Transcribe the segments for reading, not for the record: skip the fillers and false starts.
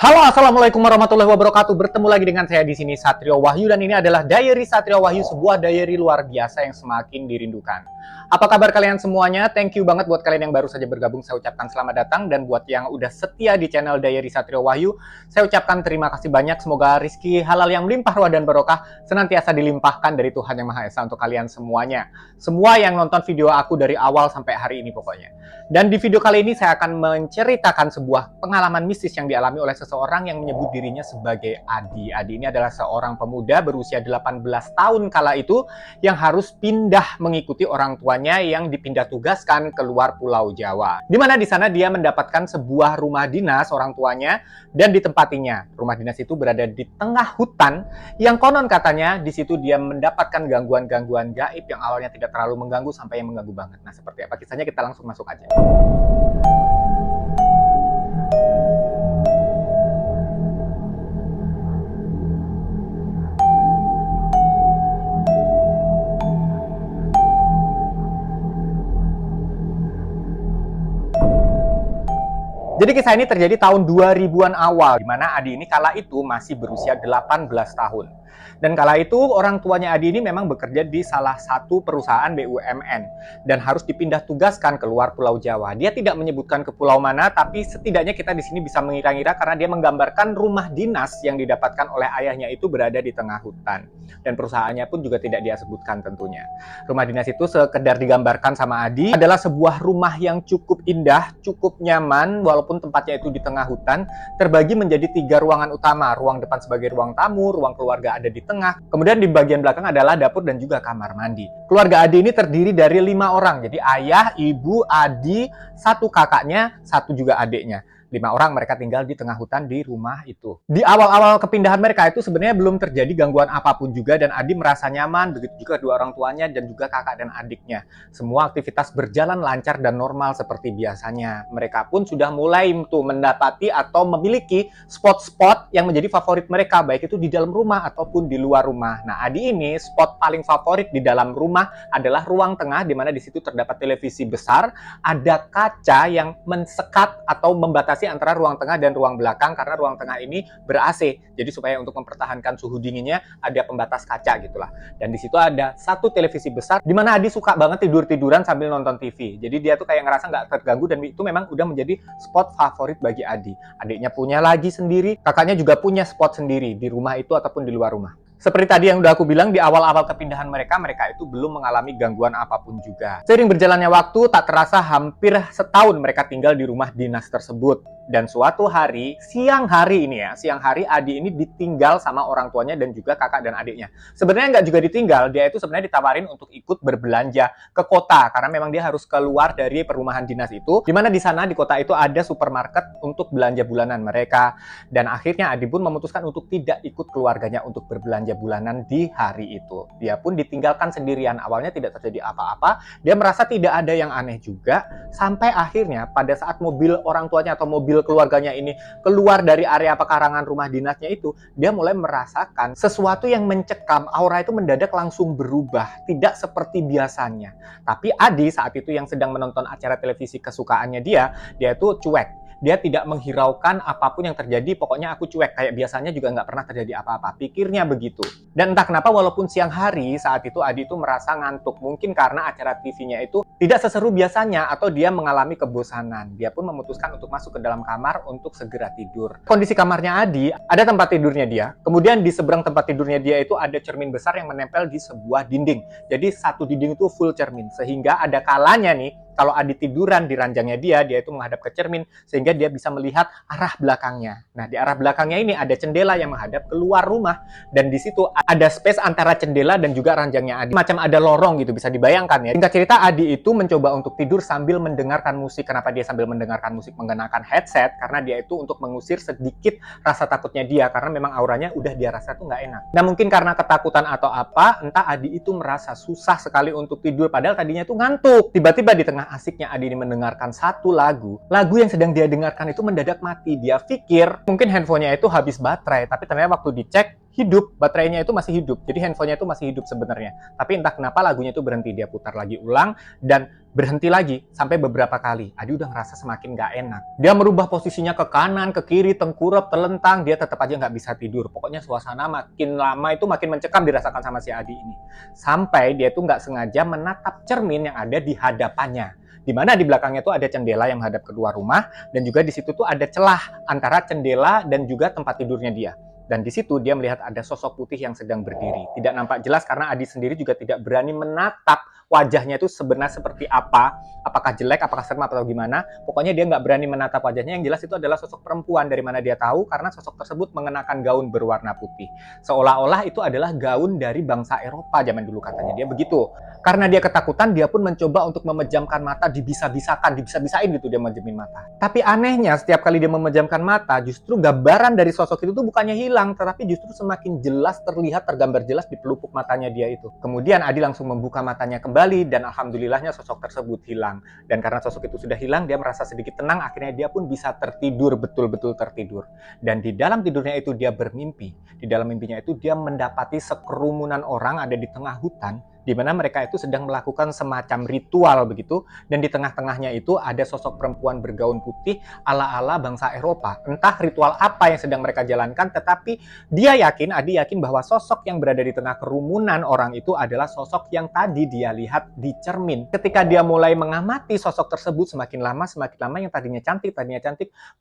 Halo, assalamualaikum warahmatullahi wabarakatuh. Bertemu lagi dengan saya di sini Satrio Wahyu dan ini adalah Diary Satrio Wahyu, sebuah diary luar biasa yang semakin dirindukan. Apa kabar kalian semuanya? Thank you banget buat kalian yang baru saja bergabung. Saya ucapkan selamat datang, dan buat yang udah setia di channel Diary Satrio Wahyu, saya ucapkan terima kasih banyak. Semoga rezeki halal yang melimpah ruah dan barokah senantiasa dilimpahkan dari Tuhan Yang Maha Esa untuk kalian semuanya. Semua yang nonton video aku dari awal sampai hari ini pokoknya. Dan di video kali ini saya akan menceritakan sebuah pengalaman mistis yang dialami oleh seseorang yang menyebut dirinya sebagai Adi. Adi ini adalah seorang pemuda berusia 18 tahun kala itu yang harus pindah mengikuti orang tuanya yang dipindah tugaskan keluar Pulau Jawa. Di mana di sana dia mendapatkan sebuah rumah dinas orang tuanya dan ditempatinya. Rumah dinas itu berada di tengah hutan yang konon katanya di situ dia mendapatkan gangguan-gangguan gaib yang awalnya tidak terlalu mengganggu sampai yang mengganggu banget. Nah, seperti apa kisahnya, kita langsung masuk aja. Jadi kisah ini terjadi tahun 2000-an awal, di mana Adi ini kala itu masih berusia 18 tahun. Dan kala itu orang tuanya Adi ini memang bekerja di salah satu perusahaan BUMN dan harus dipindah tugaskan keluar Pulau Jawa. Dia tidak menyebutkan ke pulau mana, tapi setidaknya kita di sini bisa mengira-ngira karena dia menggambarkan rumah dinas yang didapatkan oleh ayahnya itu berada di tengah hutan. Dan perusahaannya pun juga tidak dia sebutkan tentunya. Rumah dinas itu sekedar digambarkan sama Adi adalah sebuah rumah yang cukup indah, cukup nyaman, walaupun tempatnya itu di tengah hutan, terbagi menjadi 3 ruangan utama. Ruang depan sebagai ruang tamu, ruang keluarga ada di tengah, kemudian di bagian belakang adalah dapur dan juga kamar mandi. Keluarga Adi ini terdiri dari 5 orang, jadi ayah, ibu, Adi, 1 kakaknya, 1 juga adiknya. 5 orang mereka tinggal di tengah hutan di rumah itu. Di awal-awal kepindahan mereka itu sebenarnya belum terjadi gangguan apapun juga, dan Adi merasa nyaman, begitu juga 2 orang tuanya dan juga kakak dan adiknya. Semua aktivitas berjalan lancar dan normal seperti biasanya. Mereka pun sudah mulai tuh mendapati atau memiliki spot-spot yang menjadi favorit mereka, baik itu di dalam rumah ataupun di luar rumah. Nah, Adi ini spot paling favorit di dalam rumah adalah ruang tengah, di mana di situ terdapat televisi besar, ada kaca yang mensekat atau membatasi antara ruang tengah dan ruang belakang, karena ruang tengah ini ber-AC. Jadi supaya untuk mempertahankan suhu dinginnya ada pembatas kaca gitulah. Dan di situ ada 1 televisi besar di mana Adi suka banget tidur-tiduran sambil nonton TV. Jadi dia tuh kayak ngerasa nggak terganggu, dan itu memang udah menjadi spot favorit bagi Adi. Adiknya punya lagi sendiri, kakaknya juga punya spot sendiri di rumah itu ataupun di luar rumah. Seperti tadi yang udah aku bilang, di awal-awal kepindahan mereka itu belum mengalami gangguan apapun juga. Seiring berjalannya waktu, tak terasa hampir setahun mereka tinggal di rumah dinas tersebut. Dan suatu hari, siang hari Adi ini ditinggal sama orang tuanya dan juga kakak dan adiknya. Sebenarnya nggak juga ditinggal, dia itu sebenarnya ditawarin untuk ikut berbelanja ke kota, karena memang dia harus keluar dari perumahan dinas itu, di mana di sana di kota itu ada supermarket untuk belanja bulanan mereka. Dan akhirnya Adi pun memutuskan untuk tidak ikut keluarganya untuk berbelanja bulanan di hari itu. Dia pun ditinggalkan sendirian. Awalnya tidak terjadi apa-apa, dia merasa tidak ada yang aneh juga, sampai akhirnya pada saat mobil orang tuanya atau mobil keluarganya ini keluar dari area pekarangan rumah dinasnya itu, dia mulai merasakan sesuatu yang mencekam. Aura itu mendadak langsung berubah, tidak seperti biasanya. Tapi Adi saat itu yang sedang menonton acara televisi kesukaannya dia itu cuek. Dia tidak menghiraukan apapun yang terjadi, pokoknya aku cuek, kayak biasanya juga nggak pernah terjadi apa-apa. Pikirnya begitu. Dan entah kenapa walaupun siang hari, saat itu Adi itu merasa ngantuk. Mungkin karena acara TV-nya itu tidak seseru biasanya, atau dia mengalami kebosanan. Dia pun memutuskan untuk masuk ke dalam kamar untuk segera tidur. Kondisi kamarnya Adi, ada tempat tidurnya dia. Kemudian di seberang tempat tidurnya dia itu ada cermin besar yang menempel di sebuah dinding. Jadi satu dinding itu full cermin. Sehingga ada kalanya nih, kalau Adi tiduran di ranjangnya dia itu menghadap ke cermin, sehingga dia bisa melihat arah belakangnya. Nah, di arah belakangnya ini ada jendela yang menghadap keluar rumah, dan di situ ada space antara jendela dan juga ranjangnya Adi. Macam ada lorong gitu, bisa dibayangkan ya. Singkat cerita, Adi itu mencoba untuk tidur sambil mendengarkan musik. Kenapa dia sambil mendengarkan musik mengenakan headset? Karena dia itu untuk mengusir sedikit rasa takutnya dia, karena memang auranya udah dia rasa tuh nggak enak. Nah, mungkin karena ketakutan atau apa, entah Adi itu merasa susah sekali untuk tidur, padahal tadinya itu ngantuk. Tiba-tiba di tengah asiknya Adi ini mendengarkan satu lagu yang sedang dia dengarkan itu mendadak mati. Dia pikir mungkin handphonenya itu habis baterai, tapi ternyata waktu dicek hidup, baterainya itu masih hidup. Jadi handphonenya itu masih hidup sebenarnya. Tapi entah kenapa lagunya itu berhenti. Dia putar lagi ulang dan berhenti lagi sampai beberapa kali. Adi udah ngerasa semakin gak enak. Dia merubah posisinya ke kanan, ke kiri, tengkurap, telentang. Dia tetap aja nggak bisa tidur. Pokoknya suasana makin lama itu makin mencekam dirasakan sama si Adi ini. Sampai dia tuh nggak sengaja menatap cermin yang ada di hadapannya. Di mana di belakangnya itu ada jendela yang menghadap keluar rumah, dan juga di situ tuh ada celah antara jendela dan juga tempat tidurnya dia. Dan di situ dia melihat ada sosok putih yang sedang berdiri. Tidak nampak jelas karena Adi sendiri juga tidak berani menatap wajahnya itu sebenarnya seperti apa. Apakah jelek, apakah serem, atau gimana. Pokoknya dia nggak berani menatap wajahnya. Yang jelas itu adalah sosok perempuan. Dari mana dia tahu? Karena sosok tersebut mengenakan gaun berwarna putih. Seolah-olah itu adalah gaun dari bangsa Eropa zaman dulu katanya. Dia begitu. Karena dia ketakutan, dia pun mencoba untuk memejamkan mata, dibisa-bisain gitu dia memejamin mata. Tapi anehnya, setiap kali dia memejamkan mata, justru gambaran dari sosok itu tuh bukannya hilang, tetapi justru semakin jelas terlihat, tergambar jelas di pelupuk matanya dia itu. Kemudian Adi langsung membuka matanya kembali, dan alhamdulillahnya sosok tersebut hilang. Dan karena sosok itu sudah hilang, dia merasa sedikit tenang, akhirnya dia pun bisa tertidur, betul-betul tertidur. Dan di dalam tidurnya itu dia bermimpi. Di dalam mimpinya itu dia mendapati sekerumunan orang ada di tengah hutan, di mana mereka itu sedang melakukan semacam ritual begitu, dan di tengah-tengahnya itu ada sosok perempuan bergaun putih ala-ala bangsa Eropa. Entah ritual apa yang sedang mereka jalankan, tetapi Adi yakin bahwa sosok yang berada di tengah kerumunan orang itu adalah sosok yang tadi dia lihat di cermin. Ketika dia mulai mengamati sosok tersebut, semakin lama yang tadinya cantik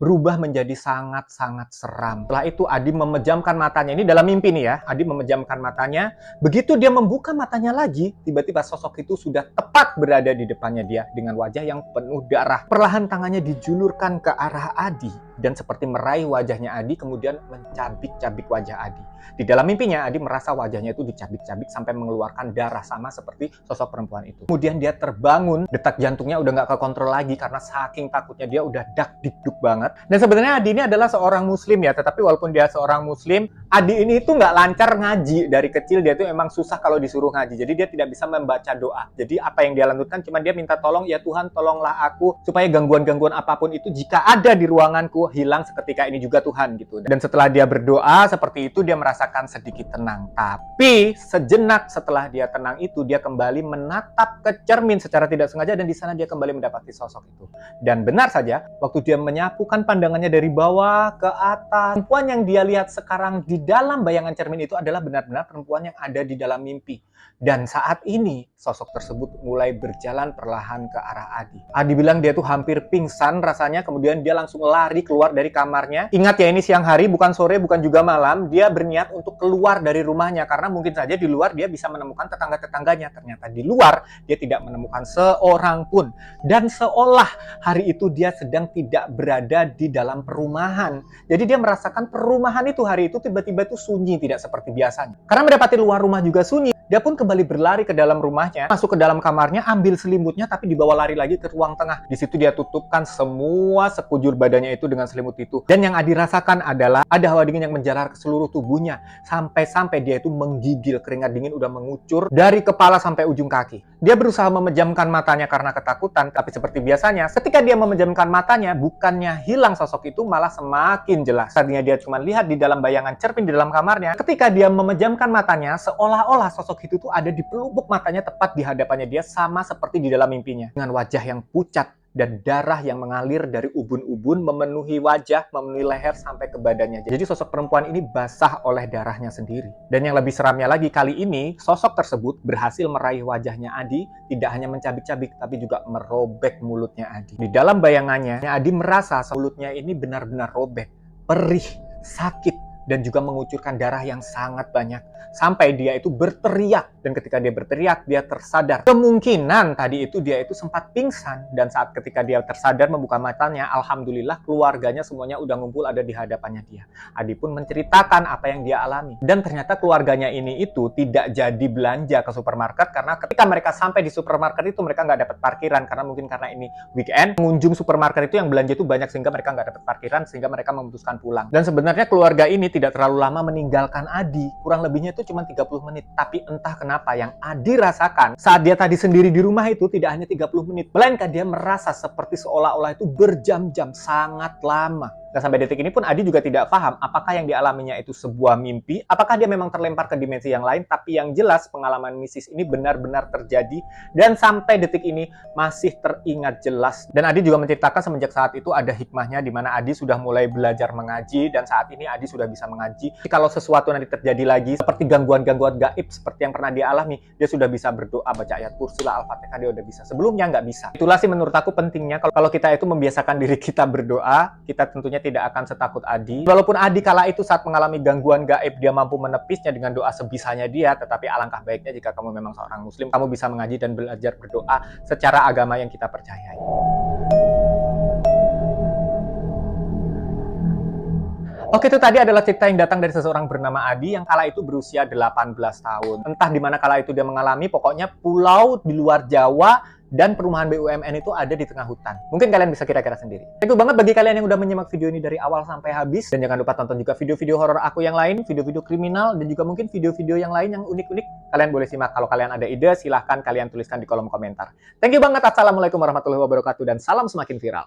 berubah menjadi sangat-sangat seram. Setelah itu Adi memejamkan matanya, ini dalam mimpi nih ya, Adi memejamkan matanya. Begitu dia membuka matanya lagi, tiba-tiba sosok itu sudah tepat berada di depannya dia dengan wajah yang penuh darah. Perlahan tangannya dijulurkan ke arah Adi dan seperti meraih wajahnya Adi, kemudian mencabik-cabik wajah Adi. Di dalam mimpinya Adi merasa wajahnya itu dicabik-cabik sampai mengeluarkan darah sama seperti sosok perempuan itu. Kemudian dia terbangun, detak jantungnya udah nggak kekontrol lagi karena saking takutnya dia udah dak-dikduk banget. Dan sebenarnya Adi ini adalah seorang muslim ya, tetapi walaupun dia seorang muslim, Adi ini itu nggak lancar ngaji. Dari kecil dia tuh emang susah kalau disuruh ngaji, jadi dia tidak bisa membaca doa. Jadi apa yang dia lanjutkan cuma dia minta tolong, ya Tuhan tolonglah aku supaya gangguan-gangguan apapun itu jika ada di ruanganku hilang seketika ini juga Tuhan gitu. Dan setelah dia berdoa seperti itu, dia merasakan sedikit tenang. Tapi sejenak setelah dia tenang itu, dia kembali menatap ke cermin secara tidak sengaja, dan di sana dia kembali mendapati sosok itu. Dan benar saja, waktu dia menyapukan pandangannya dari bawah ke atas, perempuan yang dia lihat sekarang di dalam bayangan cermin itu adalah benar-benar perempuan yang ada di dalam mimpi. Dan saat ini sosok tersebut mulai berjalan perlahan ke arah Adi. Adi bilang dia tuh hampir pingsan rasanya, kemudian dia langsung lari keluar dari kamarnya. Ingat ya, ini siang hari, bukan sore, bukan juga malam. Dia berniat untuk keluar dari rumahnya karena mungkin saja di luar dia bisa menemukan tetangga-tetangganya. Ternyata di luar dia tidak menemukan seorang pun. Dan seolah hari itu dia sedang tidak berada di dalam perumahan. Jadi dia merasakan perumahan itu hari itu tiba-tiba itu sunyi, tidak seperti biasanya. Karena mendapati luar rumah juga sunyi, dia pun kembali berlari ke dalam rumahnya, masuk ke dalam kamarnya, ambil selimutnya, tapi dibawa lari lagi ke ruang tengah. Di situ dia tutupkan semua sekujur badannya itu dengan selimut itu. Dan yang Adi rasakan adalah ada hawa dingin yang menjalar ke seluruh tubuhnya. Sampai dia itu menggigil, keringat dingin udah mengucur dari kepala sampai ujung kaki. Dia berusaha memejamkan matanya karena ketakutan, tapi seperti biasanya, ketika dia memejamkan matanya, bukannya hilang sosok itu, malah semakin jelas. Tadinya dia cuma lihat di dalam bayangan cermin di dalam kamarnya, ketika dia memejamkan matanya, seolah-olah sosok itu tuh ada di pelupuk matanya tepat di hadapannya dia, sama seperti di dalam mimpinya. Dengan wajah yang pucat dan darah yang mengalir dari ubun-ubun memenuhi wajah, memenuhi leher sampai ke badannya. Jadi sosok perempuan ini basah oleh darahnya sendiri. Dan yang lebih seramnya lagi, kali ini sosok tersebut berhasil meraih wajahnya Adi, tidak hanya mencabik-cabik tapi juga merobek mulutnya Adi. Di dalam bayangannya, Adi merasa mulutnya ini benar-benar robek, perih, sakit, dan juga mengucurkan darah yang sangat banyak. Sampai dia itu berteriak. Dan ketika dia berteriak, dia tersadar. Kemungkinan tadi itu dia itu sempat pingsan. Dan saat ketika dia tersadar membuka matanya, alhamdulillah keluarganya semuanya udah ngumpul ada di hadapannya dia. Adi pun menceritakan apa yang dia alami. Dan ternyata keluarganya ini itu tidak jadi belanja ke supermarket, karena ketika mereka sampai di supermarket itu mereka nggak dapat parkiran. Karena mungkin karena ini weekend, pengunjung supermarket itu yang belanja itu banyak sehingga mereka nggak dapat parkiran, sehingga mereka memutuskan pulang. Dan sebenarnya keluarga ini tidak terlalu lama meninggalkan Adi. Kurang lebihnya itu cuma 30 menit. Tapi entah kenapa kenapa yang Adi rasakan saat dia tadi sendiri di rumah itu tidak hanya 30 menit, melainkan dia merasa seperti seolah-olah itu berjam-jam, sangat lama. Nah, sampai detik ini pun Adi juga tidak paham apakah yang dialaminya itu sebuah mimpi, apakah dia memang terlempar ke dimensi yang lain, tapi yang jelas pengalaman mistis ini benar-benar terjadi dan sampai detik ini masih teringat jelas. Dan Adi juga menceritakan semenjak saat itu ada hikmahnya di mana Adi sudah mulai belajar mengaji dan saat ini Adi sudah bisa mengaji. Kalau sesuatu nanti terjadi lagi seperti gangguan-gangguan gaib seperti yang pernah dia alami, dia sudah bisa berdoa, baca ayat kursi lah, Al-Fatihah, dia udah bisa. Sebelumnya nggak bisa. Itulah sih menurut aku pentingnya kalau kita itu membiasakan diri kita berdoa, kita tentunya tidak akan setakut Adi. Walaupun Adi kala itu saat mengalami gangguan gaib, dia mampu menepisnya dengan doa sebisanya dia, tetapi alangkah baiknya jika kamu memang seorang muslim, kamu bisa mengaji dan belajar berdoa secara agama yang kita percayai. Oke, itu tadi adalah cerita yang datang dari seseorang bernama Adi yang kala itu berusia 18 tahun. Entah di mana kala itu dia mengalami, pokoknya pulau di luar Jawa dan perumahan BUMN itu ada di tengah hutan. Mungkin kalian bisa kira-kira sendiri. Thank you banget bagi kalian yang udah menyimak video ini dari awal sampai habis. Dan jangan lupa tonton juga video-video horor aku yang lain, video-video kriminal, dan juga mungkin video-video yang lain yang unik-unik. Kalian boleh simak. Kalau kalian ada ide, silahkan kalian tuliskan di kolom komentar. Thank you banget. Assalamualaikum warahmatullahi wabarakatuh. Dan salam semakin viral.